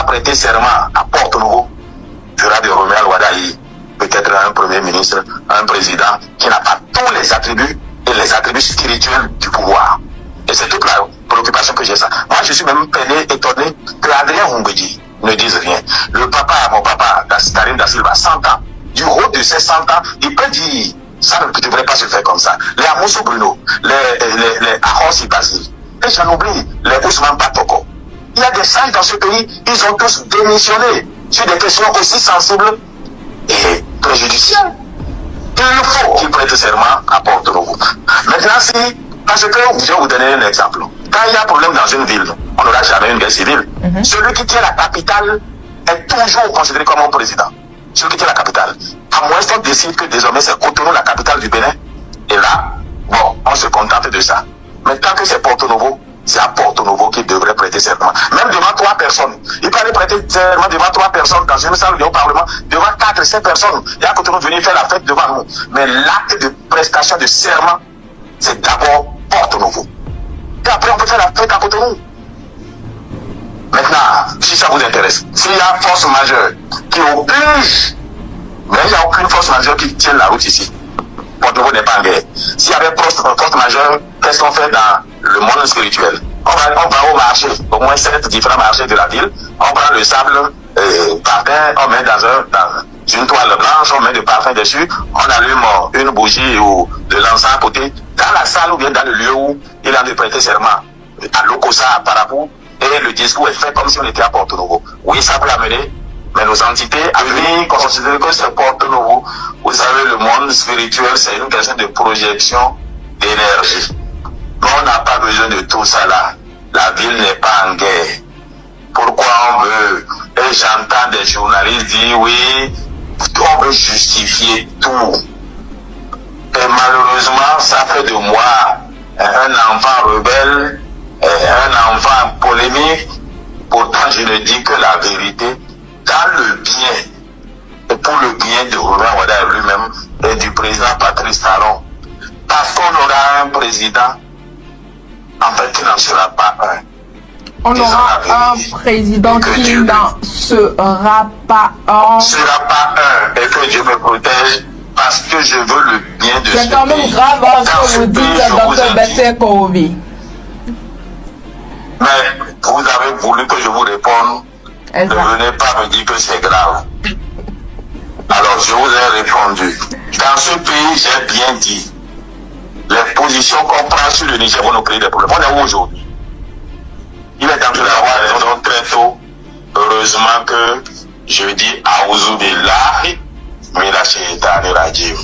prêter serment à Porto-Novo fera de Romuald Wadaï peut-être un premier ministre, un président qui n'a pas tous les attributs et les attributs spirituels du pouvoir. Et c'est toute la préoccupation que j'ai ça. Moi, je suis même peiné, étonné que Adrien Humbedi ne dise rien. Le papa, mon papa, Karim Da Silva, 100 ans. Du haut de ces 100 ans, il peut dire, ça ne devrait pas se faire comme ça. Les Amoussou Bruno, les Ahos Ibazil, et j'en oublie, les Ousmane Patoko. Il y a des sages dans ce pays, ils ont tous démissionné sur des questions aussi sensibles et préjudicielles. Il faut qu'ils prêtent serment à Porto-Novo. Maintenant, si, parce que je vais vous donner un exemple. Quand il y a un problème dans une ville, on n'aura jamais une guerre civile. Celui qui tient la capitale est toujours considéré comme un président. Celui qui tient la capitale. À moins qu'on décide que désormais c'est Cotonou, la capitale du Bénin. Et là, bon, on se contente de ça. Mais tant que c'est Porto-Novo, c'est à Porto-Novo qu'il devrait prêter serment. Même devant 3 personnes. Il peut aller prêter serment devant 3 personnes dans une salle au Parlement, devant 4 5 personnes. Et à Cotonou venir faire la fête devant nous. Mais l'acte de prestation de serment, c'est d'abord Porto-Novo. Et après, on peut faire la fête à Cotonou. Maintenant, si ça vous intéresse, s'il y a une force majeure qui oblige, mais il n'y a aucune force majeure qui tient la route ici. Porto-Novo n'est pas en guerre. S'il y avait une force majeure, qu'est-ce qu'on fait dans le monde spirituel? On va au marché, au moins 7 différents marchés de la ville. On prend le sable, parfum, on met dans une toile blanche, on met du parfum dessus, on allume une bougie ou de l'encens à côté, dans la salle ou bien dans le lieu où il a de prêter serment, à Lokosa, à Parapou, et le discours est fait comme si on était à Porto-Novo. Oui, ça peut amener, mais nos entités à venir considérer que c'est Porto-Novo. Vous savez, le monde spirituel, c'est une question de projection d'énergie. Mais on n'a pas besoin de tout ça là. La ville n'est pas en guerre. Pourquoi on veut? Et j'entends des journalistes dire oui, on veut justifier tout. Et malheureusement, ça fait de moi un enfant rebelle, un enfant polémique. Pourtant, je ne dis que la vérité dans le bien. Et pour le bien de Romuald Wadaï lui-même et du président Patrice Talon. Parce qu'on aura un président, en fait, qui n'en sera pas un. On aura un président qui n'en sera pas un. Ne sera pas un. Et que Dieu me protège parce que je veux le bien de ce pays. C'est quand même grave ce que vous dites, Dr Bertin Korovi. Mais vous avez voulu que je vous réponde. Ne venez pas me dire que c'est grave. Alors, je vous ai répondu. Dans ce pays, j'ai bien dit, les positions qu'on prend sur le Niger vont nous créer des problèmes. On est où aujourd'hui? Il est temps de l'avoir raison très tôt. Heureusement que je dis Aouzou Billahi, Mila Shaytani Rajim.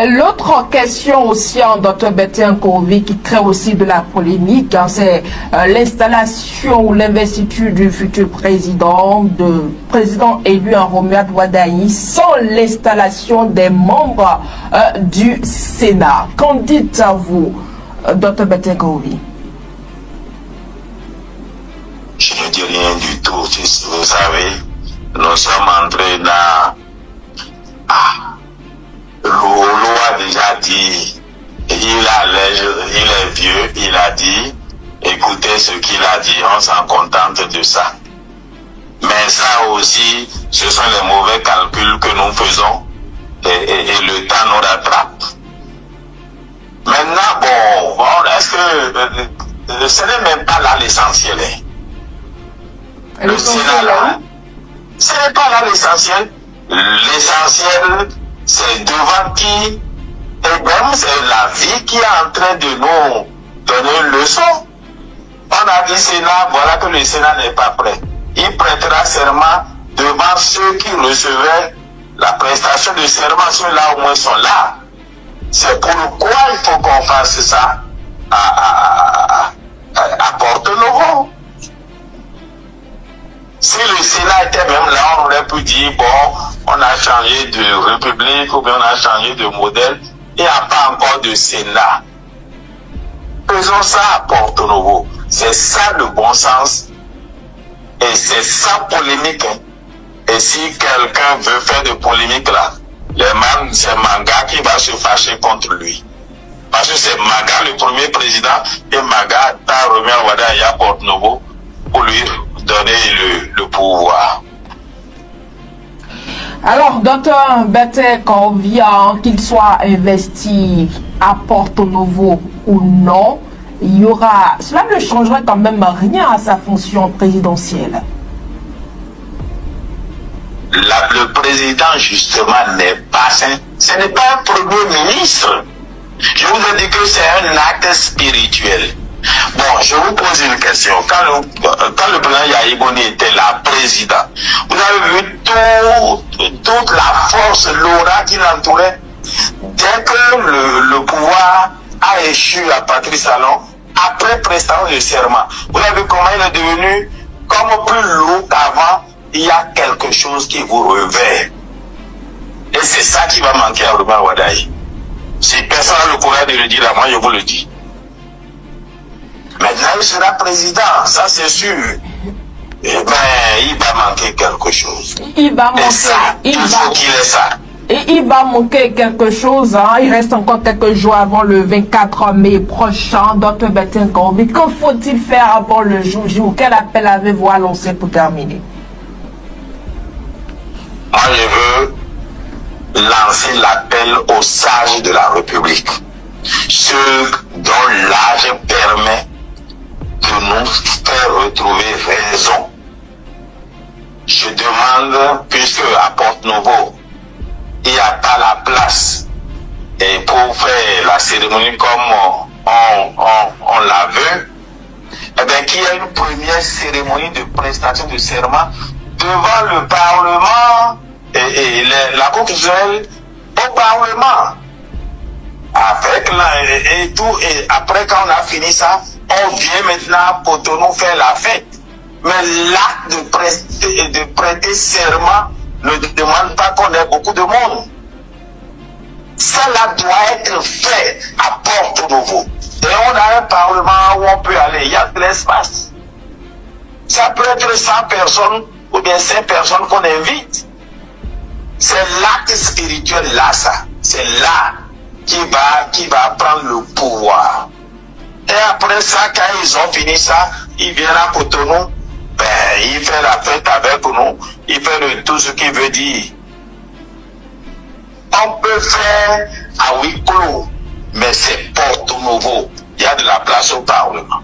L'autre question aussi en Dr Bertin Korovi qui crée aussi de la polémique, hein, c'est l'installation ou l'investiture du futur président élu en Romuald Wadaï sans l'installation des membres du Sénat. Qu'en dites-vous, Dr Bertin Korovi? Je ne dis rien du tout. Vous savez, nous sommes entrés dans... Lolo a déjà dit, il est vieux, il a dit, écoutez ce qu'il a dit, on s'en contente de ça. Mais ça aussi, ce sont les mauvais calculs que nous faisons et le temps nous rattrape. Maintenant, bon, est-ce que ce n'est même pas là l'essentiel. Le Sénat là, ce n'est pas là l'essentiel. L'essentiel, c'est devant qui, et même c'est la vie qui est en train de nous donner une leçon. On a dit Sénat, voilà que le Sénat n'est pas prêt. Il prêtera serment devant ceux qui recevaient la prestation de serment, ceux-là au moins sont là. C'est pourquoi il faut qu'on fasse ça à Porto-Novo. Si le Sénat était même là, on aurait pu dire, bon, on a changé de république ou bien on a changé de modèle. Il n'y a pas encore de Sénat. Faisons ça à Porto-Novo. C'est ça le bon sens. Et c'est sans polémique. Et si quelqu'un veut faire de polémique là, c'est Maga qui va se fâcher contre lui. Parce que c'est Maga le premier président et Maga t'a remis à Wadaï à Porto-Novo pour lui donner le pouvoir. Alors, Dr Bertin Convian, qu'il soit investi à Porto Novo ou non, cela ne changerait quand même rien à sa fonction présidentielle. Le président, justement, n'est pas... Ce n'est pas un premier ministre. Je vous ai dit que c'est un acte spirituel. Bon, je vous pose une question. Quand le président Yahya Boni était là, président, vous avez vu toute la force, l'aura qui l'entourait. Dès que le pouvoir a échu à Patrice Talon, après prestation de serment, vous avez vu comment il est devenu comme plus lourd qu'avant. Il y a quelque chose qui vous revêt. Et c'est ça qui va manquer à Robert Wadaï. Si personne n'a le courage de le dire à moi, je vous le dis. Maintenant, il sera président, ça c'est sûr. Eh bien, il va manquer quelque chose. Il va manquer. Et ça, il faut qu'il ait ça. Et il va manquer quelque chose. Hein. Il reste encore quelques jours avant le 24 mai prochain. Dr Bertin Convian, que faut-il faire avant le jour J? Quel appel avez-vous à lancer pour terminer? Moi, je veux lancer l'appel aux sages de la République. Ceux dont l'âge permet de nous faire retrouver raison. Je demande, puisque à Porto Novo, il n'y a pas la place et pour faire la cérémonie comme on l'a vu, eh bien, qu'il y ait une première cérémonie de prestation de serment devant le Parlement et la Cour constitutionnelle au Parlement. Avec et tout, et après quand on a fini ça, on vient maintenant pour nous faire la fête. Mais l'acte de prêter serment ne demande pas qu'on ait beaucoup de monde. Cela doit être fait à Porto Novo. Et on a un parlement où on peut aller, il y a de l'espace. Ça peut être 100 personnes ou bien 5 personnes qu'on invite. C'est l'acte spirituel là, ça. C'est là qui va prendre le pouvoir. Et après ça, quand ils ont fini ça, ils viennent à Cotonou, ben, il fait la fête avec nous, il fait tout ce qu'il veut dire. On peut faire à huis clos, mais c'est Porto Novo. Il y a de la place au Parlement.